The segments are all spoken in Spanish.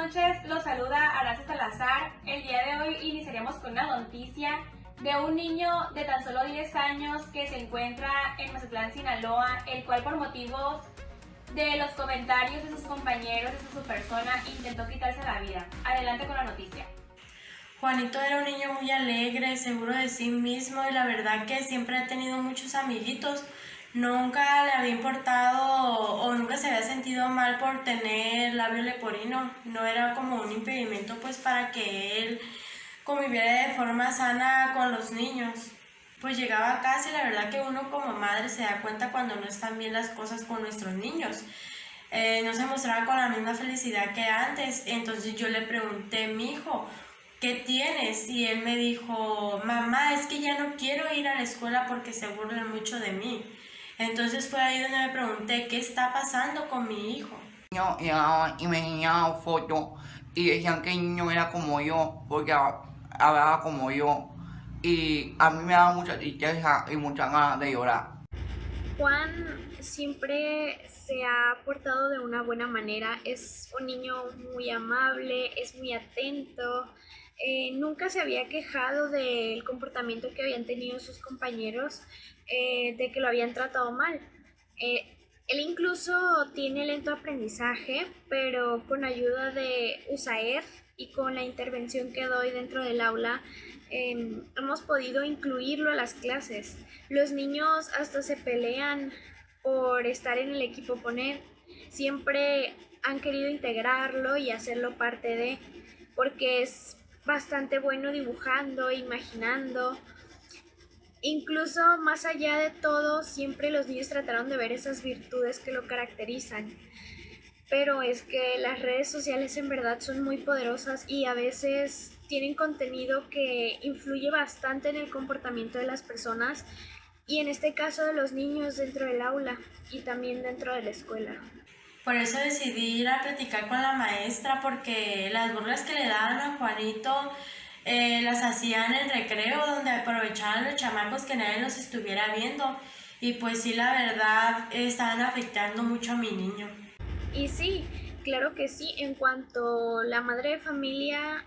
noches, los saluda Araceli Salazar. El día de hoy iniciaremos con una noticia de un niño de tan solo 10 años que se encuentra en Mazatlán, Sinaloa, el cual por motivos de los comentarios de sus compañeros, de su persona, intentó quitarse la vida. Adelante con la noticia. Juanito era un niño muy alegre, seguro de sí mismo y la verdad que siempre ha tenido muchos amiguitos. Nunca le había importado o nunca se había sentido mal por tener labio leporino. No era como un impedimento pues para que él conviviera de forma sana con los niños. Pues llegaba a casa y la verdad que uno como madre se da cuenta cuando no están bien las cosas con nuestros niños. No se mostraba con la misma felicidad que antes. Entonces yo le pregunté: mijo, ¿qué tienes? Y él me dijo: mamá, es que ya no quiero ir a la escuela porque se burlan mucho de mí. Entonces fue ahí donde me pregunté qué está pasando con mi hijo. Llegaban y me enseñaban fotos y decían que el niño era como yo, porque hablaba como yo. Y a mí me daba mucha tristeza y muchas ganas de llorar. Juan siempre se ha portado de una buena manera, es un niño muy amable, es muy atento, nunca se había quejado del comportamiento que habían tenido sus compañeros, de que lo habían tratado mal. Él incluso tiene lento aprendizaje, pero con ayuda de USAER y con la intervención que doy dentro del aula, hemos podido incluirlo a las clases. Los niños hasta se pelean por estar en el equipo poner. Siempre han querido integrarlo y hacerlo parte de, porque es bastante bueno dibujando, imaginando. Incluso más allá de todo, siempre los niños trataron de ver esas virtudes que lo caracterizan. Pero es que las redes sociales en verdad son muy poderosas y a veces tienen contenido que influye bastante en el comportamiento de las personas y en este caso de los niños dentro del aula y también dentro de la escuela. Por eso decidí ir a platicar con la maestra porque las burlas que le daban a Juanito las hacían en recreo, donde aprovechaban los chamacos que nadie los estuviera viendo. Y pues sí, la verdad, estaban afectando mucho a mi niño. Y sí, claro que sí, en cuanto la madre de familia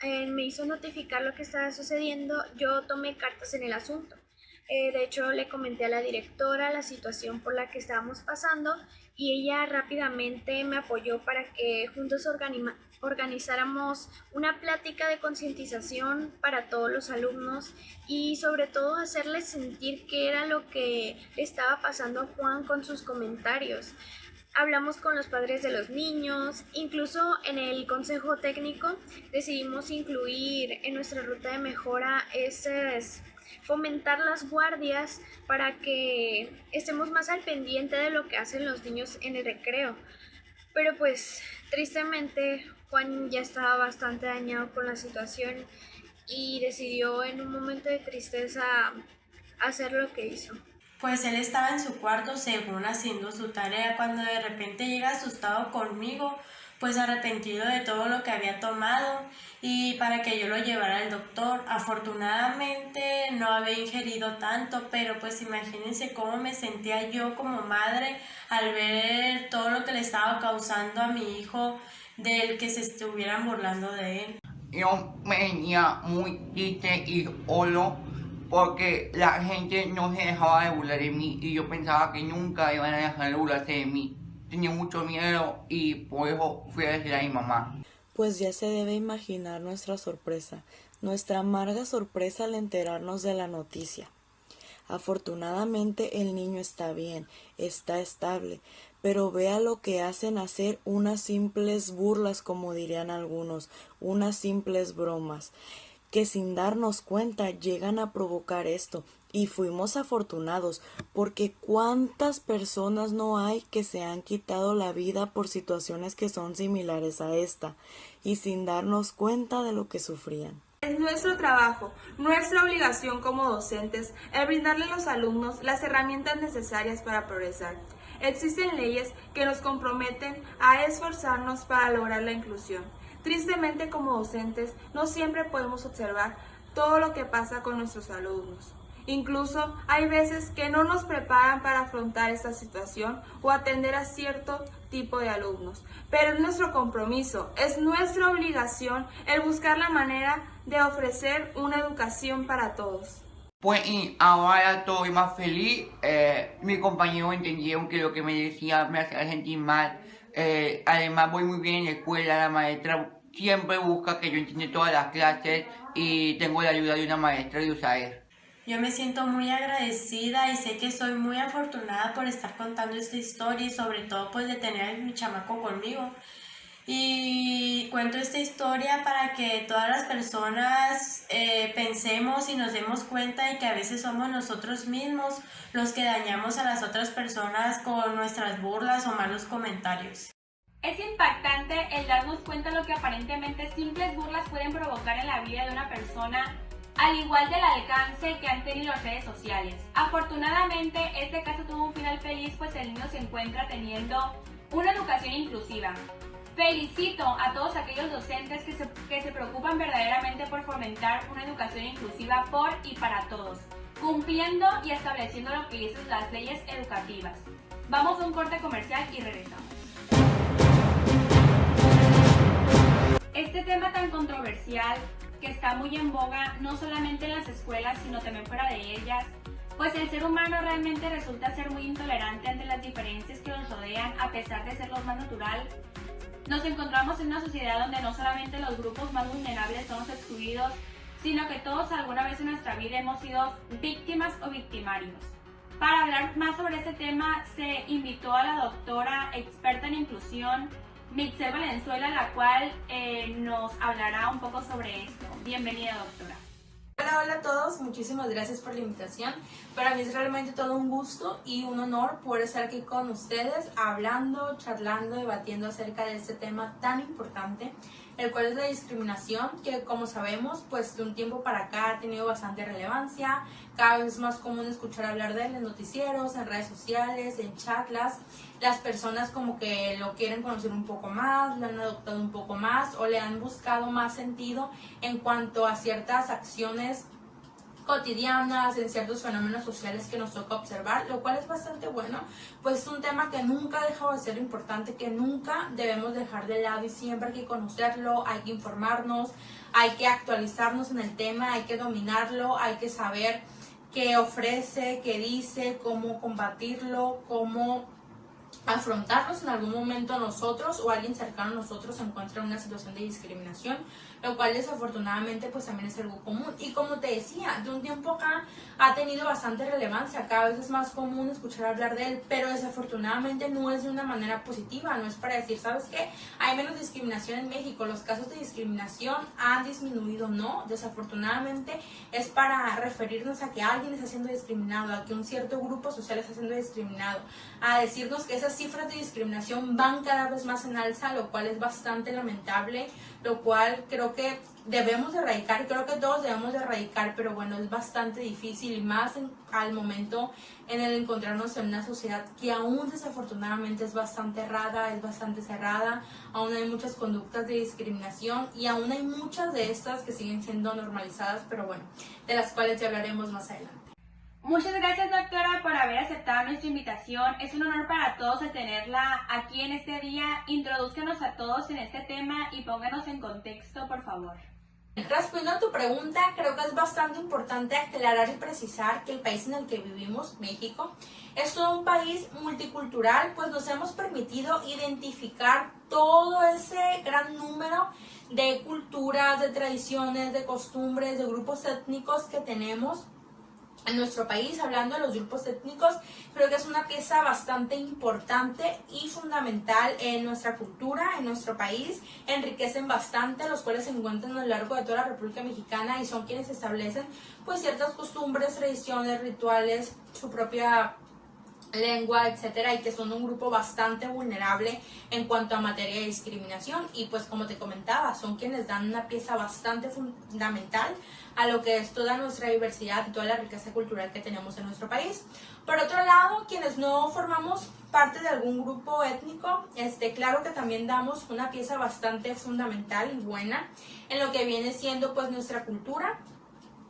me hizo notificar lo que estaba sucediendo, yo tomé cartas en el asunto. De hecho, le comenté a la directora la situación por la que estábamos pasando y ella rápidamente me apoyó para que juntos organizáramos una plática de concientización para todos los alumnos y sobre todo hacerles sentir qué era lo que le estaba pasando a Juan con sus comentarios. Hablamos con los padres de los niños, incluso en el consejo técnico decidimos incluir en nuestra ruta de mejora fomentar las guardias para que estemos más al pendiente de lo que hacen los niños en el recreo. Pero pues tristemente Juan ya estaba bastante dañado con la situación y decidió en un momento de tristeza hacer lo que hizo. Pues él estaba en su cuarto según haciendo su tarea cuando de repente llega asustado conmigo, pues arrepentido de todo lo que había tomado y para que yo lo llevara al doctor. Afortunadamente no había ingerido tanto, pero pues imagínense cómo me sentía yo como madre al ver todo lo que le estaba causando a mi hijo del que se estuvieran burlando de él. Yo me sentía muy triste y solo porque la gente no se dejaba de burlar de mí y yo pensaba que nunca iban a dejar de burlarse de mí. Tenía mucho miedo y por eso fui a decir a mi mamá. Pues ya se debe imaginar nuestra sorpresa, nuestra amarga sorpresa al enterarnos de la noticia. Afortunadamente el niño está bien, está estable, pero vea lo que hacen hacer unas simples burlas, como dirían algunos, unas simples bromas, que sin darnos cuenta llegan a provocar esto. Y fuimos afortunados, porque cuántas personas no hay que se han quitado la vida por situaciones que son similares a esta, y sin darnos cuenta de lo que sufrían. Es nuestro trabajo, nuestra obligación como docentes, el brindarle a los alumnos las herramientas necesarias para progresar. Existen leyes que nos comprometen a esforzarnos para lograr la inclusión. Tristemente, como docentes, no siempre podemos observar todo lo que pasa con nuestros alumnos. Incluso hay veces que no nos preparan para afrontar esta situación o atender a cierto tipo de alumnos, pero es nuestro compromiso, es nuestra obligación el buscar la manera de ofrecer una educación para todos. Pues y ahora estoy más feliz. Mis compañeros entendieron que lo que me decía me hacía sentir mal. Además voy muy bien en la escuela, la maestra siempre busca que yo entienda todas las clases y tengo la ayuda de una maestra de USAER. Yo me siento muy agradecida y sé que soy muy afortunada por estar contando esta historia y sobre todo pues de tener a mi chamaco conmigo. Y cuento esta historia para que todas las personas pensemos y nos demos cuenta de que a veces somos nosotros mismos los que dañamos a las otras personas con nuestras burlas o malos comentarios. Es impactante el darnos cuenta de lo que aparentemente simples burlas pueden provocar en la vida de una persona, al igual del alcance que han tenido las redes sociales. Afortunadamente, este caso tuvo un final feliz, pues el niño se encuentra teniendo una educación inclusiva. Felicito a todos aquellos docentes que se preocupan verdaderamente por fomentar una educación inclusiva por y para todos, cumpliendo y estableciendo lo que dicen las leyes educativas. Vamos a un corte comercial y regresamos. Este tema tan controversial que está muy en boga no solamente en las escuelas sino también fuera de ellas, pues el ser humano realmente resulta ser muy intolerante ante las diferencias que nos rodean a pesar de ser lo más natural. Nos encontramos en una sociedad donde no solamente los grupos más vulnerables son los excluidos, sino que todos alguna vez en nuestra vida hemos sido víctimas o victimarios. Para hablar más sobre este tema se invitó a la doctora experta en inclusión, Mitzel Valenzuela, la cual nos hablará un poco sobre esto. Bienvenida, doctora. Hola a todos, muchísimas gracias por la invitación. Para mí es realmente todo un gusto y un honor poder estar aquí con ustedes hablando, charlando, debatiendo acerca de este tema tan importante, el cual es la discriminación, que como sabemos, pues de un tiempo para acá ha tenido bastante relevancia. Cada vez es más común escuchar hablar de él en noticieros, en redes sociales, en charlas. Las personas como que lo quieren conocer un poco más, lo han adoptado un poco más o le han buscado más sentido en cuanto a ciertas acciones cotidianas, en ciertos fenómenos sociales que nos toca observar, lo cual es bastante bueno, pues es un tema que nunca ha dejado de ser importante, que nunca debemos dejar de lado y siempre hay que conocerlo, hay que informarnos, hay que actualizarnos en el tema, hay que dominarlo, hay que saber qué ofrece, qué dice, cómo combatirlo, cómo afrontarlos en algún momento nosotros o alguien cercano a nosotros se encuentra en una situación de discriminación, lo cual desafortunadamente pues también es algo común. Y como te decía, de un tiempo acá ha tenido bastante relevancia, cada vez es más común escuchar hablar de él, pero desafortunadamente no es de una manera positiva, no es para decir, ¿sabes qué? Hay menos discriminación en México, los casos de discriminación han disminuido, no, desafortunadamente es para referirnos a que alguien está siendo discriminado, a que un cierto grupo social está siendo discriminado, a decirnos que esas cifras de discriminación van cada vez más en alza, lo cual es bastante lamentable, lo cual creo que debemos de erradicar, creo que todos debemos de erradicar, pero bueno, es bastante difícil y más al momento en el encontrarnos en una sociedad que aún desafortunadamente es bastante errada, es bastante cerrada, aún hay muchas conductas de discriminación y aún hay muchas de estas que siguen siendo normalizadas, pero bueno, de las cuales ya hablaremos más adelante. Muchas gracias, doctora, por haber aceptado nuestra invitación. Es un honor para todos el tenerla aquí en este día. Introdúzcanos a todos en este tema y pónganos en contexto, por favor. Respondiendo a tu pregunta, creo que es bastante importante aclarar y precisar que el país en el que vivimos, México, es todo un país multicultural, pues nos hemos permitido identificar todo ese gran número de culturas, de tradiciones, de costumbres, de grupos étnicos que tenemos en nuestro país. Hablando de los grupos étnicos, creo que es una pieza bastante importante y fundamental en nuestra cultura, en nuestro país, enriquecen bastante, los cuales se encuentran a lo largo de toda la República Mexicana y son quienes establecen pues ciertas costumbres, tradiciones, rituales, su propia lengua, etcétera, y que son un grupo bastante vulnerable en cuanto a materia de discriminación y pues como te comentaba, son quienes dan una pieza bastante fundamental a lo que es toda nuestra diversidad y toda la riqueza cultural que tenemos en nuestro país. Por otro lado, quienes no formamos parte de algún grupo étnico, claro que también damos una pieza bastante fundamental y buena en lo que viene siendo pues nuestra cultura,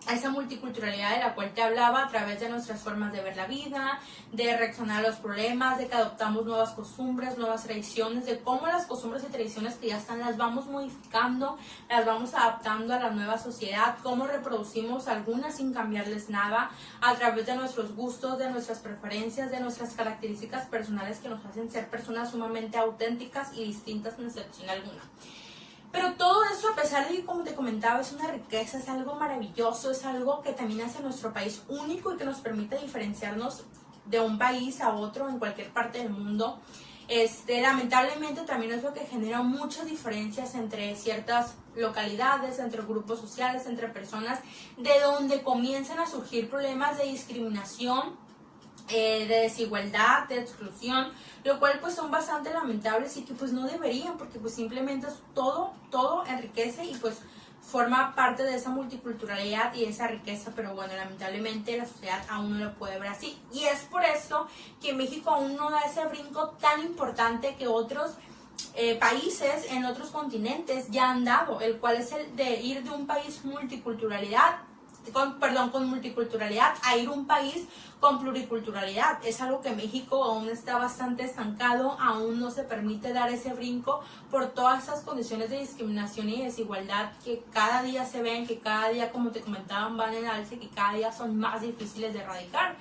a esa multiculturalidad de la cual te hablaba a través de nuestras formas de ver la vida, de reaccionar a los problemas, de que adoptamos nuevas costumbres, nuevas tradiciones, de cómo las costumbres y tradiciones que ya están las vamos modificando, las vamos adaptando a la nueva sociedad, cómo reproducimos algunas sin cambiarles nada a través de nuestros gustos, de nuestras preferencias, de nuestras características personales que nos hacen ser personas sumamente auténticas y distintas sin excepción alguna. Pero todo eso, a pesar de que, como te comentaba, es una riqueza, es algo maravilloso, es algo que también hace a nuestro país único y que nos permite diferenciarnos de un país a otro en cualquier parte del mundo. Lamentablemente también es lo que genera muchas diferencias entre ciertas localidades, entre grupos sociales, entre personas, de donde comienzan a surgir problemas de discriminación, de desigualdad, de exclusión, lo cual pues son bastante lamentables y que pues no deberían, porque pues simplemente todo enriquece y pues forma parte de esa multiculturalidad y esa riqueza, pero bueno, lamentablemente la sociedad aún no lo puede ver así, y es por esto que México aún no da ese brinco tan importante que otros países en otros continentes ya han dado, el cual es el de ir de un país con multiculturalidad a ir a un país con pluriculturalidad. Es algo que México aún está bastante estancado, aún no se permite dar ese brinco por todas esas condiciones de discriminación y desigualdad que cada día se ven, que cada día, como te comentaban, van en alza y que cada día son más difíciles de erradicar.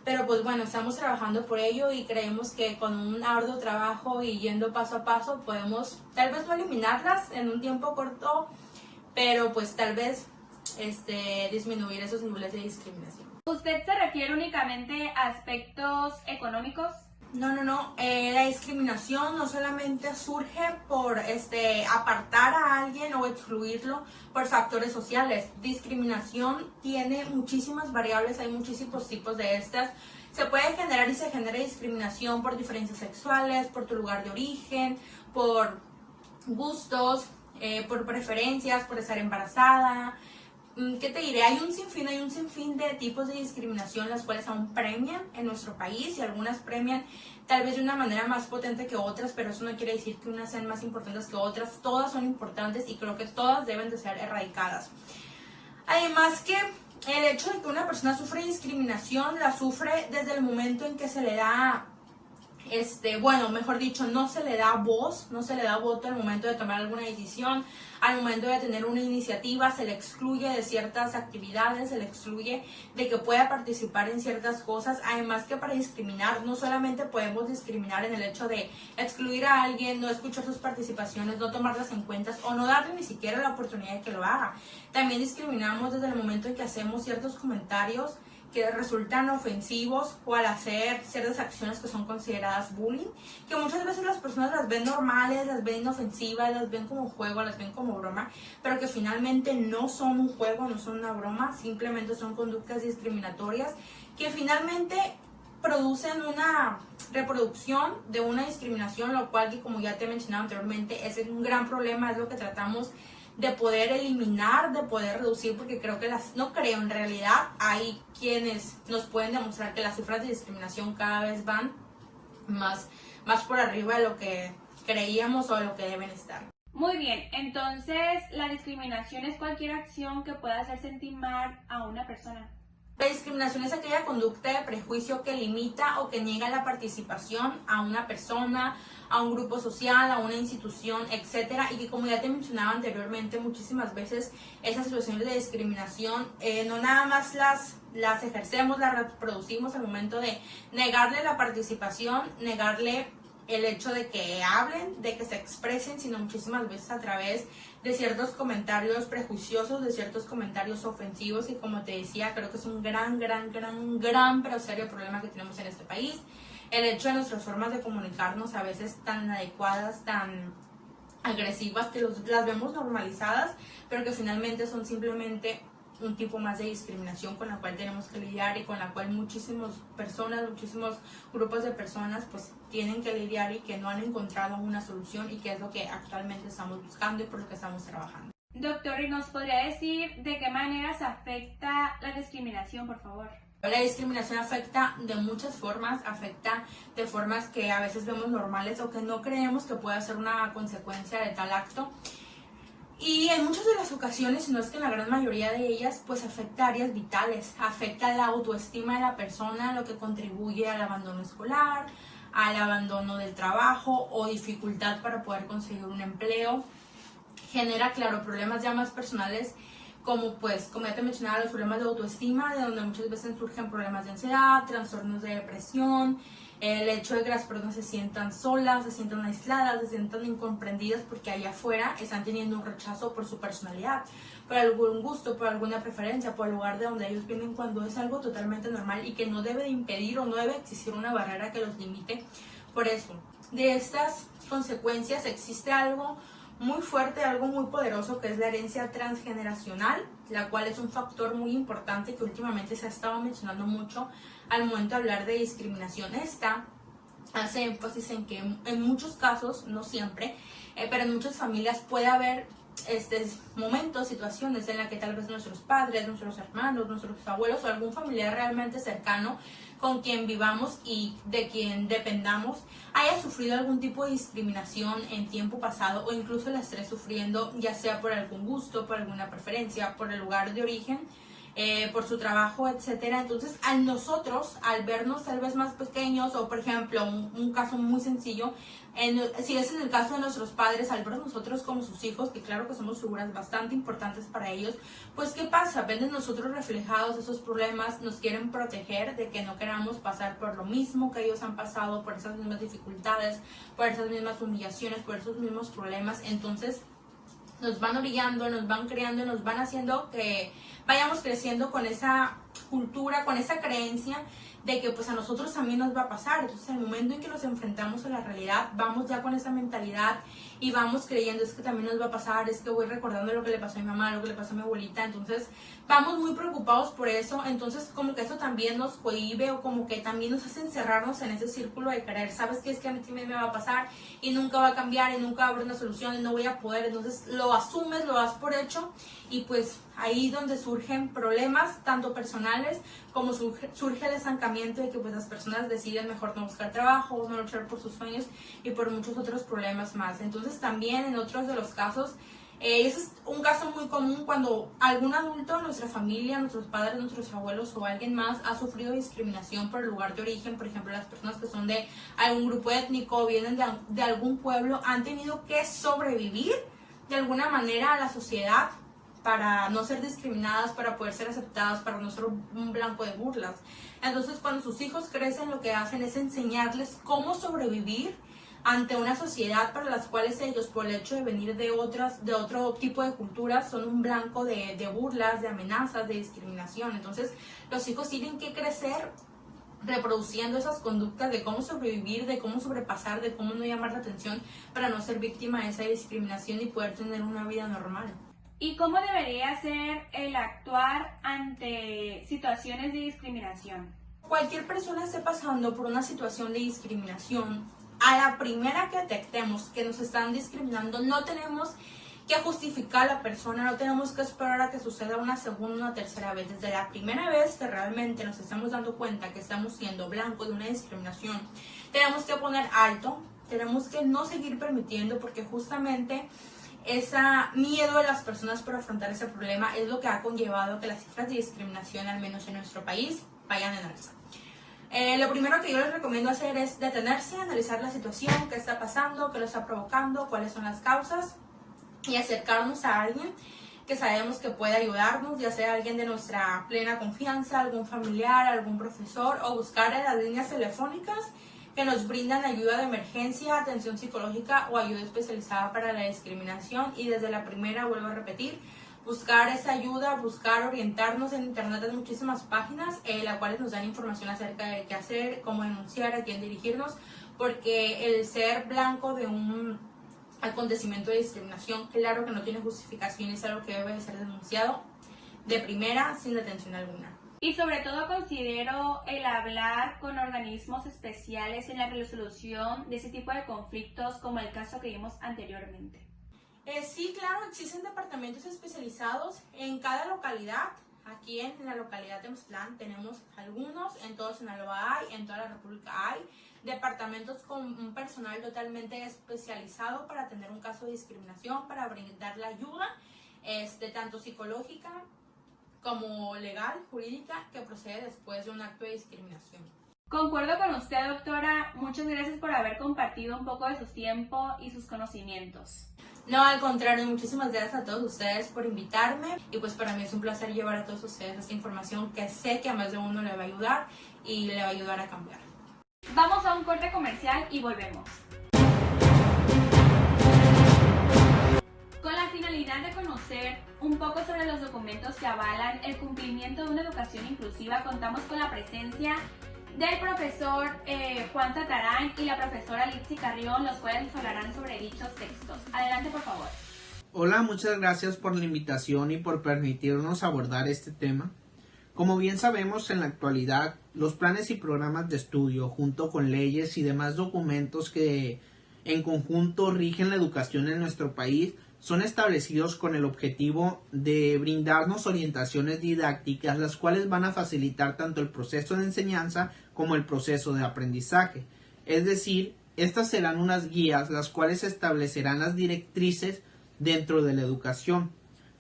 Pero pues bueno, estamos trabajando por ello y creemos que con un arduo trabajo y yendo paso a paso podemos tal vez no eliminarlas en un tiempo corto, pero pues tal vez disminuir esos niveles de discriminación. ¿Usted se refiere únicamente a aspectos económicos? No. La discriminación no solamente surge por apartar a alguien o excluirlo por factores sociales. Discriminación tiene muchísimas variables, hay muchísimos tipos de estas. Se puede generar y se genera discriminación por diferencias sexuales, por tu lugar de origen, por gustos, por preferencias, por estar embarazada. ¿Qué te diré? Hay un sinfín de tipos de discriminación, las cuales aún premian en nuestro país, y algunas premian tal vez de una manera más potente que otras, pero eso no quiere decir que unas sean más importantes que otras. Todas son importantes y creo que todas deben de ser erradicadas. Además que el hecho de que una persona sufre discriminación, la sufre desde el momento en que se le da mejor dicho, no se le da voz, no se le da voto al momento de tomar alguna decisión, al momento de tener una iniciativa, se le excluye de ciertas actividades, se le excluye de que pueda participar en ciertas cosas. Además que para discriminar, no solamente podemos discriminar en el hecho de excluir a alguien, no escuchar sus participaciones, no tomarlas en cuenta o no darle ni siquiera la oportunidad de que lo haga. También discriminamos desde el momento en que hacemos ciertos comentarios que resultan ofensivos o al hacer ciertas acciones que son consideradas bullying, que muchas veces las personas las ven normales, las ven inofensivas, las ven como juego, las ven como broma, pero que finalmente no son un juego, no son una broma, simplemente son conductas discriminatorias que finalmente producen una reproducción de una discriminación, lo cual, que como ya te he mencionado anteriormente, es un gran problema, es lo que tratamos de poder eliminar, de poder reducir, porque creo que no creo, en realidad hay quienes nos pueden demostrar que las cifras de discriminación cada vez van más por arriba de lo que creíamos o de lo que deben estar. Muy bien, entonces la discriminación es cualquier acción que pueda hacer sentir mal a una persona. La discriminación es aquella conducta de prejuicio que limita o que niega la participación a una persona, a un grupo social, a una institución, etcétera, y que, como ya te mencionaba anteriormente, muchísimas veces esas situaciones de discriminación no nada más las ejercemos, las reproducimos al momento de negarle la participación, negarle el hecho de que hablen, de que se expresen, sino muchísimas veces a través de ciertos comentarios prejuiciosos, de ciertos comentarios ofensivos, y como te decía, creo que es un gran pero serio problema que tenemos en este país. El hecho de nuestras formas de comunicarnos a veces tan inadecuadas, tan agresivas, que las vemos normalizadas, pero que finalmente son simplemente un tipo más de discriminación con la cual tenemos que lidiar y con la cual muchísimos grupos de personas pues tienen que lidiar y que no han encontrado una solución, y que es lo que actualmente estamos buscando y por lo que estamos trabajando. Doctor, ¿y nos podría decir de qué manera se afecta la discriminación, por favor? La discriminación afecta de muchas formas, afecta de formas que a veces vemos normales o que no creemos que pueda ser una consecuencia de tal acto. Y en muchas de las ocasiones, si no es que en la gran mayoría de ellas, pues afecta áreas vitales, afecta la autoestima de la persona, lo que contribuye al abandono escolar, al abandono del trabajo o dificultad para poder conseguir un empleo. Genera, claro, problemas ya más personales como pues, como ya te mencionaba, los problemas de autoestima, de donde muchas veces surgen problemas de ansiedad, trastornos de depresión, el hecho de que las personas se sientan solas, se sientan aisladas, se sientan incomprendidas porque allá afuera están teniendo un rechazo por su personalidad, por algún gusto, por alguna preferencia, por el lugar de donde ellos vienen, cuando es algo totalmente normal y que no debe de impedir o no debe existir una barrera que los limite. Por eso, de estas consecuencias existe algo muy fuerte, algo muy poderoso, que es la herencia transgeneracional, la cual es un factor muy importante que últimamente se ha estado mencionando mucho al momento de hablar de discriminación. Esta hace énfasis en que en muchos casos, no siempre, pero en muchas familias puede haber momentos, situaciones en las que tal vez nuestros padres, nuestros hermanos, nuestros abuelos o algún familiar realmente cercano con quien vivamos y de quien dependamos haya sufrido algún tipo de discriminación en tiempo pasado o incluso la esté sufriendo, ya sea por algún gusto, por alguna preferencia, por el lugar de origen, por su trabajo, etcétera. Entonces, al vernos tal vez más pequeños, o por ejemplo, un caso muy sencillo, si es en el caso de nuestros padres, al ver nosotros como sus hijos, que claro que somos figuras bastante importantes para ellos, pues ¿qué pasa? Ven en nosotros reflejados esos problemas, nos quieren proteger de que no queramos pasar por lo mismo que ellos han pasado, por esas mismas dificultades, por esas mismas humillaciones, por esos mismos problemas. Entonces, nos van orillando, nos van creando, nos van haciendo que vayamos creciendo con esa cultura, con esa creencia de que pues a nosotros también nos va a pasar. Entonces, en el momento en que nos enfrentamos a la realidad, vamos ya con esa mentalidad y vamos creyendo, es que también nos va a pasar, es que voy recordando lo que le pasó a mi mamá, lo que le pasó a mi abuelita. Entonces, vamos muy preocupados por eso. Entonces, como que eso también nos cohíbe o como que también nos hace encerrarnos en ese círculo de creer, ¿sabes qué? Es que a mí también me va a pasar y nunca va a cambiar y nunca va a haber una solución y no voy a poder. Entonces, lo asumes, lo das por hecho y pues ahí donde surgen problemas, tanto personales como surge el estancamiento de que pues las personas deciden mejor no buscar trabajo, no luchar por sus sueños y por muchos otros problemas más. Entonces también en otros de los casos, ese es un caso muy común cuando algún adulto de nuestra familia, nuestros padres, nuestros abuelos o alguien más ha sufrido discriminación por el lugar de origen. Por ejemplo, las personas que son de algún grupo étnico, vienen de algún pueblo, han tenido que sobrevivir de alguna manera a la sociedad para no ser discriminadas, para poder ser aceptadas, para no ser un blanco de burlas. Entonces, cuando sus hijos crecen, lo que hacen es enseñarles cómo sobrevivir ante una sociedad para las cuales ellos, por el hecho de venir de otro tipo de culturas, son un blanco de burlas, de amenazas, de discriminación. Entonces, los hijos tienen que crecer reproduciendo esas conductas de cómo sobrevivir, de cómo sobrepasar, de cómo no llamar la atención para no ser víctima de esa discriminación y poder tener una vida normal. ¿Y cómo debería ser el actuar ante situaciones de discriminación? Cualquier persona esté pasando por una situación de discriminación, a la primera que detectemos que nos están discriminando, no tenemos que justificar a la persona, no tenemos que esperar a que suceda una segunda o una tercera vez. Desde la primera vez que realmente nos estamos dando cuenta que estamos siendo blancos de una discriminación, tenemos que poner alto, tenemos que no seguir permitiendo, porque justamente ese miedo de las personas por afrontar ese problema es lo que ha conllevado que las cifras de discriminación, al menos en nuestro país, vayan en alza. Lo primero que yo les recomiendo hacer es detenerse, analizar la situación, qué está pasando, qué lo está provocando, cuáles son las causas, y acercarnos a alguien que sabemos que puede ayudarnos, ya sea alguien de nuestra plena confianza, algún familiar, algún profesor, o buscar en las líneas telefónicas que nos brindan ayuda de emergencia, atención psicológica o ayuda especializada para la discriminación. Y desde la primera, vuelvo a repetir, buscar esa ayuda, buscar orientarnos. En internet hay muchísimas páginas, las cuales nos dan información acerca de qué hacer, cómo denunciar, a quién dirigirnos, porque el ser blanco de un acontecimiento de discriminación, claro que no tiene justificación, es algo que debe de ser denunciado de primera, sin detención alguna. Y sobre todo considero el hablar con organismos especiales en la resolución de ese tipo de conflictos, como el caso que vimos anteriormente. Sí, claro, existen departamentos especializados en cada localidad. Aquí en la localidad de Mazatlán tenemos algunos, en todo Sinaloa hay, en toda la República hay departamentos con un personal totalmente especializado para atender un caso de discriminación, para brindar la ayuda, tanto psicológica como legal, jurídica, que procede después de un acto de discriminación. Concuerdo con usted, doctora. Muchas gracias por haber compartido un poco de su tiempo y sus conocimientos. No, al contrario, muchísimas gracias a todos ustedes por invitarme y pues para mí es un placer llevar a todos ustedes esta información que sé que a más de uno le va a ayudar y le va a ayudar a cambiar. Vamos a un corte comercial y volvemos. Con la finalidad de conocer un poco sobre los documentos que avalan el cumplimiento de una educación inclusiva, contamos con la presencia del profesor Juan Tatarán y la profesora Litsi Carrión, los cuales nos hablarán sobre dichos textos. Adelante, por favor. Hola, muchas gracias por la invitación y por permitirnos abordar este tema. Como bien sabemos, en la actualidad, los planes y programas de estudio, junto con leyes y demás documentos que en conjunto rigen la educación en nuestro país, son establecidos con el objetivo de brindarnos orientaciones didácticas, las cuales van a facilitar tanto el proceso de enseñanza como el proceso de aprendizaje. Es decir, estas serán unas guías las cuales establecerán las directrices dentro de la educación.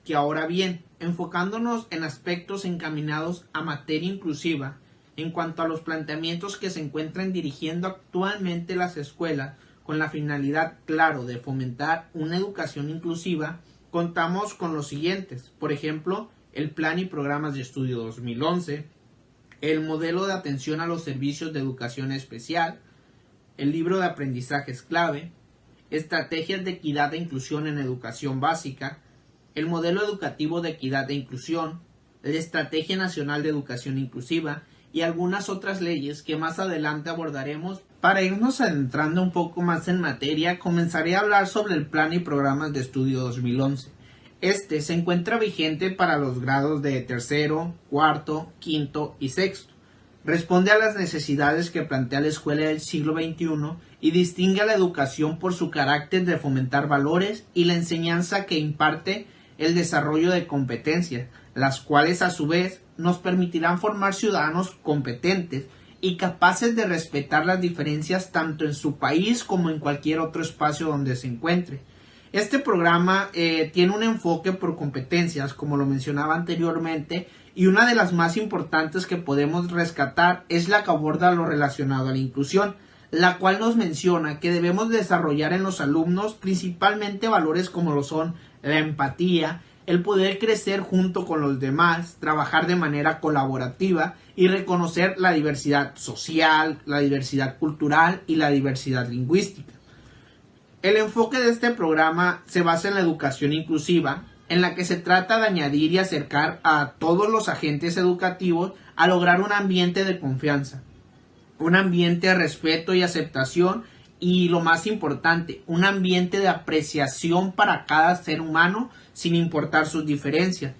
Que ahora bien, enfocándonos en aspectos encaminados a materia inclusiva, en cuanto a los planteamientos que se encuentran dirigiendo actualmente las escuelas, con la finalidad, claro, de fomentar una educación inclusiva, contamos con los siguientes. Por ejemplo, el Plan y Programas de Estudio 2011, el Modelo de Atención a los Servicios de Educación Especial, el Libro de Aprendizajes Clave, Estrategias de Equidad e Inclusión en Educación Básica, el Modelo Educativo de Equidad e Inclusión, la Estrategia Nacional de Educación Inclusiva y algunas otras leyes que más adelante abordaremos. Para irnos adentrando un poco más en materia, comenzaré a hablar sobre el Plan y Programas de Estudio 2011. Este se encuentra vigente para los grados de tercero, cuarto, quinto y sexto. Responde a las necesidades que plantea la escuela del siglo XXI y distingue a la educación por su carácter de fomentar valores y la enseñanza que imparte el desarrollo de competencias, las cuales a su vez nos permitirán formar ciudadanos competentes y capaces de respetar las diferencias tanto en su país como en cualquier otro espacio donde se encuentre. Este programa tiene un enfoque por competencias, como lo mencionaba anteriormente, y una de las más importantes que podemos rescatar es la que aborda lo relacionado a la inclusión, la cual nos menciona que debemos desarrollar en los alumnos principalmente valores como lo son la empatía, el poder crecer junto con los demás, trabajar de manera colaborativa y reconocer la diversidad social, la diversidad cultural y la diversidad lingüística. El enfoque de este programa se basa en la educación inclusiva, en la que se trata de añadir y acercar a todos los agentes educativos a lograr un ambiente de confianza, un ambiente de respeto y aceptación y, lo más importante, un ambiente de apreciación para cada ser humano sin importar sus diferencias.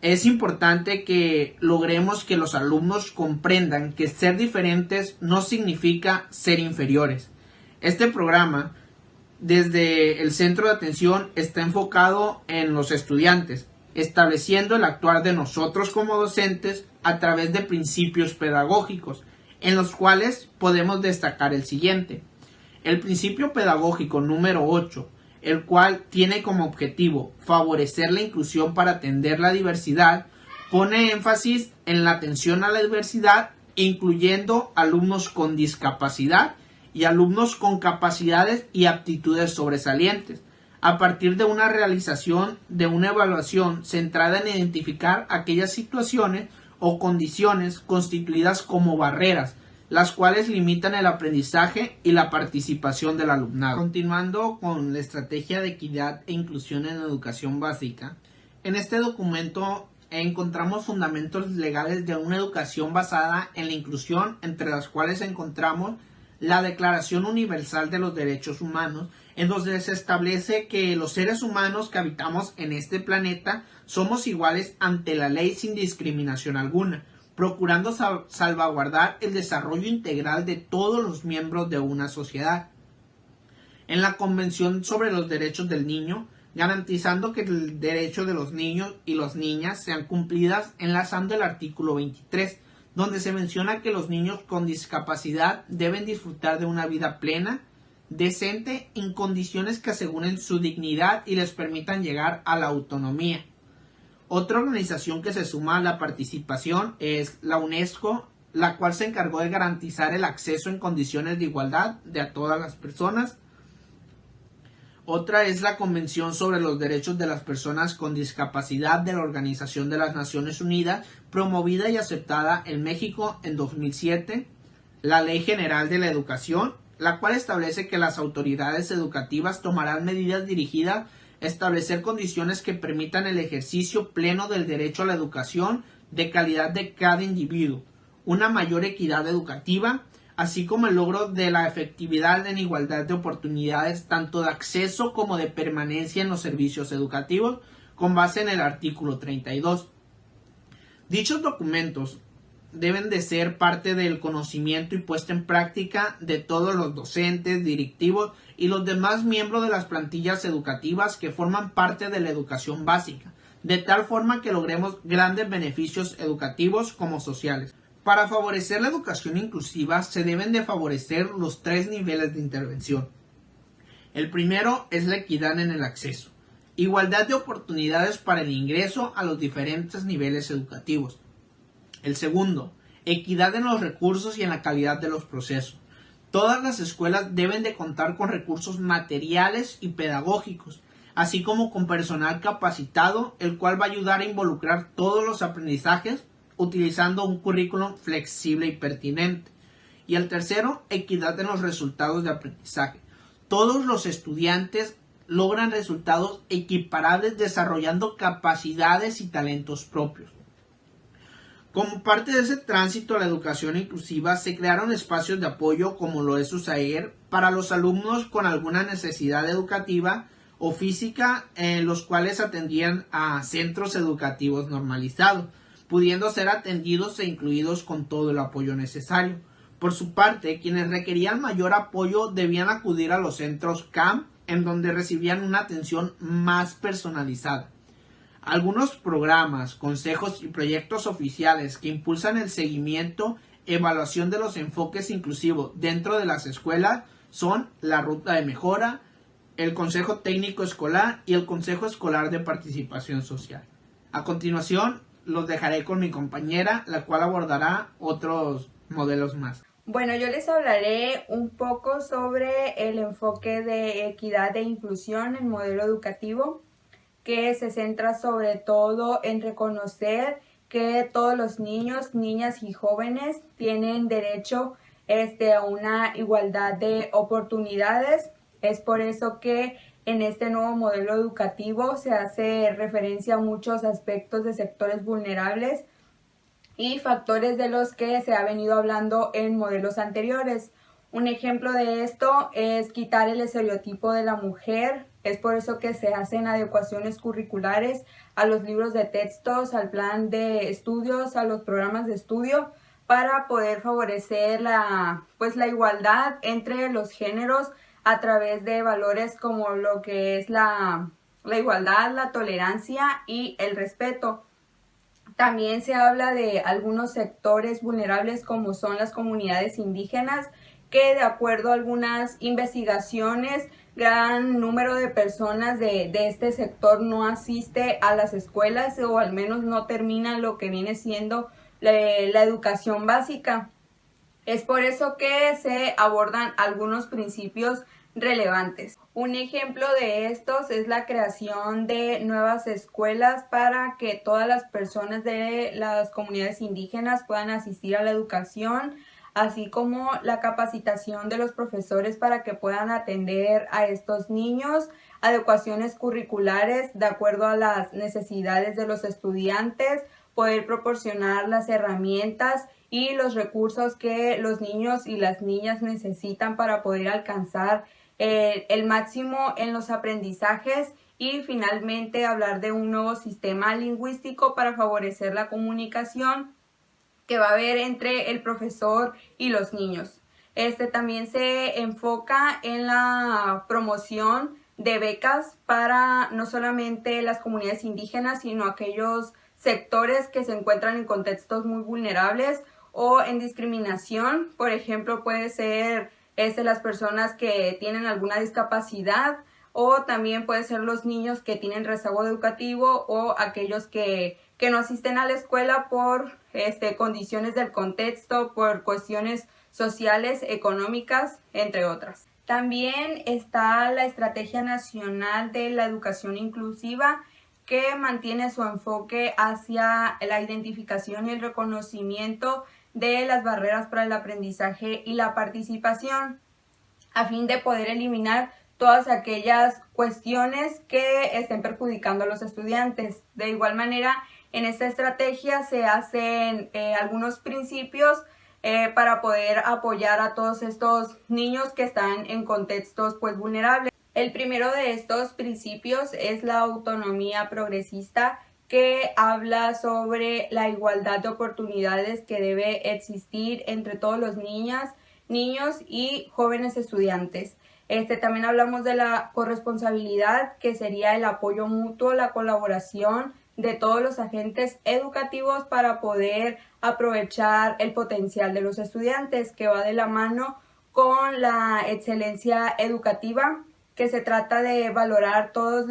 Es importante que logremos que los alumnos comprendan que ser diferentes no significa ser inferiores. Este programa, desde el centro de atención, está enfocado en los estudiantes, estableciendo el actuar de nosotros como docentes a través de principios pedagógicos, en los cuales podemos destacar el siguiente. El principio pedagógico número 8, el cual tiene como objetivo favorecer la inclusión para atender la diversidad, pone énfasis en la atención a la diversidad, incluyendo alumnos con discapacidad y alumnos con capacidades y aptitudes sobresalientes, a partir de una realización de una evaluación centrada en identificar aquellas situaciones o condiciones constituidas como barreras, las cuales limitan el aprendizaje y la participación del alumnado. Continuando con la estrategia de equidad e inclusión en educación básica, en este documento encontramos fundamentos legales de una educación basada en la inclusión, entre las cuales encontramos la Declaración Universal de los Derechos Humanos, en donde se establece que los seres humanos que habitamos en este planeta somos iguales ante la ley sin discriminación alguna, procurando salvaguardar el desarrollo integral de todos los miembros de una sociedad. En la Convención sobre los Derechos del Niño garantizando que el derecho de los niños y las niñas sean cumplidas, enlazando el artículo 23, donde se menciona que los niños con discapacidad deben disfrutar de una vida plena, decente, en condiciones que aseguren su dignidad y les permitan llegar a la autonomía. Otra organización que se suma a la participación es la UNESCO, la cual se encargó de garantizar el acceso en condiciones de igualdad de a todas las personas. Otra es la Convención sobre los Derechos de las Personas con Discapacidad de la Organización de las Naciones Unidas, promovida y aceptada en México en 2007. La Ley General de la Educación, la cual establece que las autoridades educativas tomarán medidas dirigidas a establecer condiciones que permitan el ejercicio pleno del derecho a la educación de calidad de cada individuo, una mayor equidad educativa, así como el logro de la efectividad en igualdad de oportunidades tanto de acceso como de permanencia en los servicios educativos, con base en el artículo 32. Dichos documentos deben de ser parte del conocimiento y puesta en práctica de todos los docentes, directivos y los demás miembros de las plantillas educativas que forman parte de la educación básica, de tal forma que logremos grandes beneficios educativos como sociales. Para favorecer la educación inclusiva se deben de favorecer los 3 niveles de intervención. El primero es la equidad en el acceso, igualdad de oportunidades para el ingreso a los diferentes niveles educativos. El segundo, equidad en los recursos y en la calidad de los procesos. Todas las escuelas deben de contar con recursos materiales y pedagógicos, así como con personal capacitado, el cual va a ayudar a involucrar todos los aprendizajes utilizando un currículum flexible y pertinente. Y el tercero, equidad en los resultados de aprendizaje. Todos los estudiantes logran resultados equiparables desarrollando capacidades y talentos propios. Como parte de ese tránsito a la educación inclusiva, se crearon espacios de apoyo como lo es USAER para los alumnos con alguna necesidad educativa o física, en los cuales atendían a centros educativos normalizados, pudiendo ser atendidos e incluidos con todo el apoyo necesario. Por su parte, quienes requerían mayor apoyo debían acudir a los centros CAM, en donde recibían una atención más personalizada. Algunos programas, consejos y proyectos oficiales que impulsan el seguimiento, evaluación de los enfoques inclusivos dentro de las escuelas son la Ruta de Mejora, el Consejo Técnico Escolar y el Consejo Escolar de Participación Social. A continuación, los dejaré con mi compañera, la cual abordará otros modelos más. Bueno, yo les hablaré un poco sobre el enfoque de equidad e inclusión en modelo educativo, que se centra sobre todo en reconocer que todos los niños, niñas y jóvenes tienen derecho a una igualdad de oportunidades. Es por eso que en este nuevo modelo educativo se hace referencia a muchos aspectos de sectores vulnerables y factores de los que se ha venido hablando en modelos anteriores. Un ejemplo de esto es quitar el estereotipo de la mujer. Es por eso que se hacen adecuaciones curriculares a los libros de textos, al plan de estudios, a los programas de estudio, para poder favorecer la igualdad entre los géneros a través de valores como lo que es la igualdad, la tolerancia y el respeto. También se habla de algunos sectores vulnerables como son las comunidades indígenas, que de acuerdo a algunas investigaciones, gran número de personas de este sector no asiste a las escuelas o al menos no termina lo que viene siendo la educación básica. Es por eso que se abordan algunos principios relevantes. Un ejemplo de estos es la creación de nuevas escuelas para que todas las personas de las comunidades indígenas puedan asistir a la educación, así como la capacitación de los profesores para que puedan atender a estos niños, adecuaciones curriculares de acuerdo a las necesidades de los estudiantes, poder proporcionar las herramientas y los recursos que los niños y las niñas necesitan para poder alcanzar el máximo en los aprendizajes, y finalmente hablar de un nuevo sistema lingüístico para favorecer la comunicación que va a haber entre el profesor y los niños. También se enfoca en la promoción de becas para no solamente las comunidades indígenas, sino aquellos sectores que se encuentran en contextos muy vulnerables o en discriminación. Por ejemplo, puede ser las personas que tienen alguna discapacidad, o también puede ser los niños que tienen rezago educativo o aquellos que no asisten a la escuela por condiciones del contexto, por cuestiones sociales, económicas, entre otras. También está la Estrategia Nacional de la Educación Inclusiva, que mantiene su enfoque hacia la identificación y el reconocimiento de las barreras para el aprendizaje y la participación, a fin de poder eliminar todas aquellas cuestiones que estén perjudicando a los estudiantes. De igual manera, en esta estrategia se hacen algunos principios para poder apoyar a todos estos niños que están en contextos pues vulnerables. El primero de estos principios es la autonomía progresista, que habla sobre la igualdad de oportunidades que debe existir entre todos los niños y jóvenes estudiantes. También hablamos de la corresponsabilidad, que sería el apoyo mutuo, la colaboración de todos los agentes educativos para poder aprovechar el potencial de los estudiantes, que va de la mano con la excelencia educativa, que se trata de valorar todas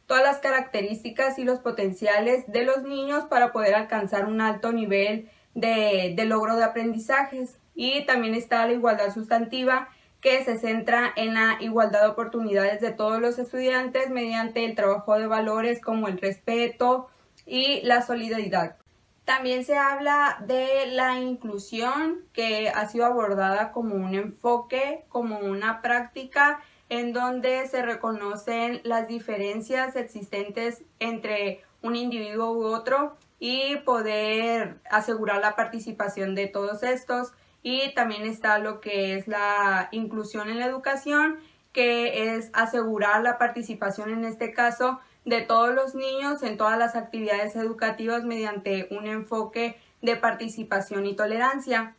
las características y los potenciales de los niños para poder alcanzar un alto nivel de logro de aprendizajes. Y también está la igualdad sustantiva, que se centra en la igualdad de oportunidades de todos los estudiantes mediante el trabajo de valores como el respeto y la solidaridad. También se habla de la inclusión, que ha sido abordada como un enfoque, como una práctica en donde se reconocen las diferencias existentes entre un individuo u otro y poder asegurar la participación de todos estos. Y también está lo que es la inclusión en la educación, que es asegurar la participación, en este caso, de todos los niños en todas las actividades educativas mediante un enfoque de participación y tolerancia.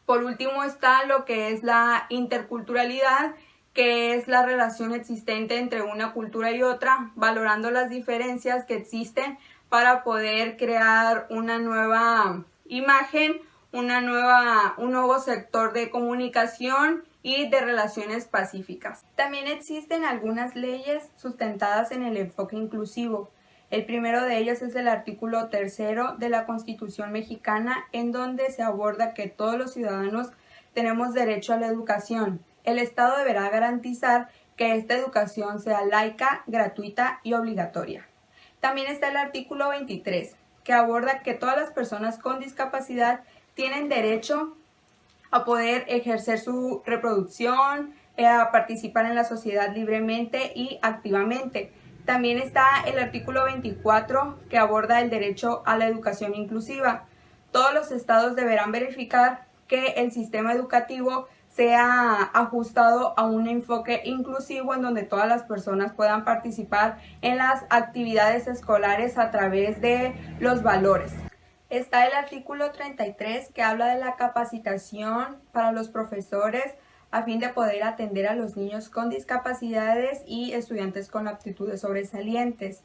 Por último está lo que es la interculturalidad, que es la relación existente entre una cultura y otra, valorando las diferencias que existen para poder crear una nueva imagen, un nuevo sector de comunicación y de relaciones pacíficas. También existen algunas leyes sustentadas en el enfoque inclusivo. El primero de ellos es el artículo 3 de la Constitución mexicana, en donde se aborda que todos los ciudadanos tenemos derecho a la educación. El Estado deberá garantizar que esta educación sea laica, gratuita y obligatoria. También está el artículo 23, que aborda que todas las personas con discapacidad tienen derecho a poder ejercer su reproducción, a participar en la sociedad libremente y activamente. También está el artículo 24, que aborda el derecho a la educación inclusiva. Todos los estados deberán verificar que el sistema educativo sea ajustado a un enfoque inclusivo en donde todas las personas puedan participar en las actividades escolares a través de los valores. Está el artículo 33, que habla de la capacitación para los profesores a fin de poder atender a los niños con discapacidades y estudiantes con aptitudes sobresalientes.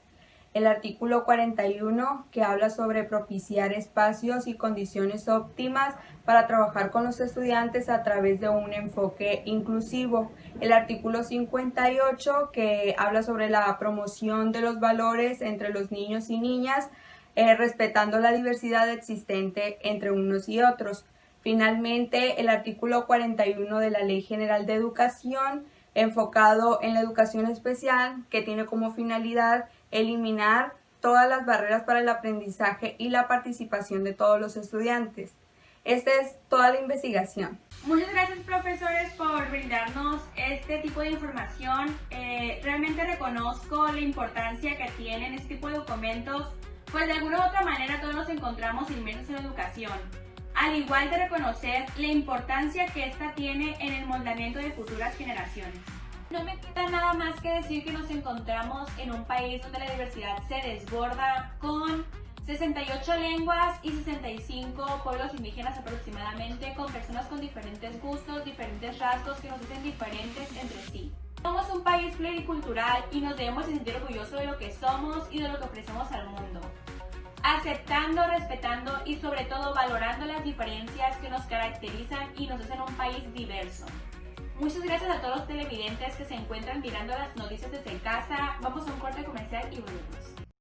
El artículo 41, que habla sobre propiciar espacios y condiciones óptimas para trabajar con los estudiantes a través de un enfoque inclusivo. El artículo 58, que habla sobre la promoción de los valores entre los niños y niñas, respetando la diversidad existente entre unos y otros. Finalmente, el artículo 41 de la Ley General de Educación, enfocado en la educación especial, que tiene como finalidad eliminar todas las barreras para el aprendizaje y la participación de todos los estudiantes. Esta es toda la investigación. Muchas gracias, profesores, por brindarnos este tipo de información. Realmente reconozco la importancia que tienen este tipo de documentos, pues de alguna u otra manera todos nos encontramos inmersos en la educación, al igual de reconocer la importancia que esta tiene en el moldamiento de futuras generaciones. No me queda nada más que decir que nos encontramos en un país donde la diversidad se desborda, con 68 lenguas y 65 pueblos indígenas aproximadamente, con personas con diferentes gustos, diferentes rasgos que nos hacen diferentes entre sí. Somos un país pluricultural y nos debemos sentir orgullosos de lo que somos y de lo que ofrecemos al mundo, aceptando, respetando y sobre todo valorando las diferencias que nos caracterizan y nos hacen un país diverso. Muchas gracias a todos los televidentes que se encuentran mirando las noticias desde casa. Vamos a un corte comercial y volvemos.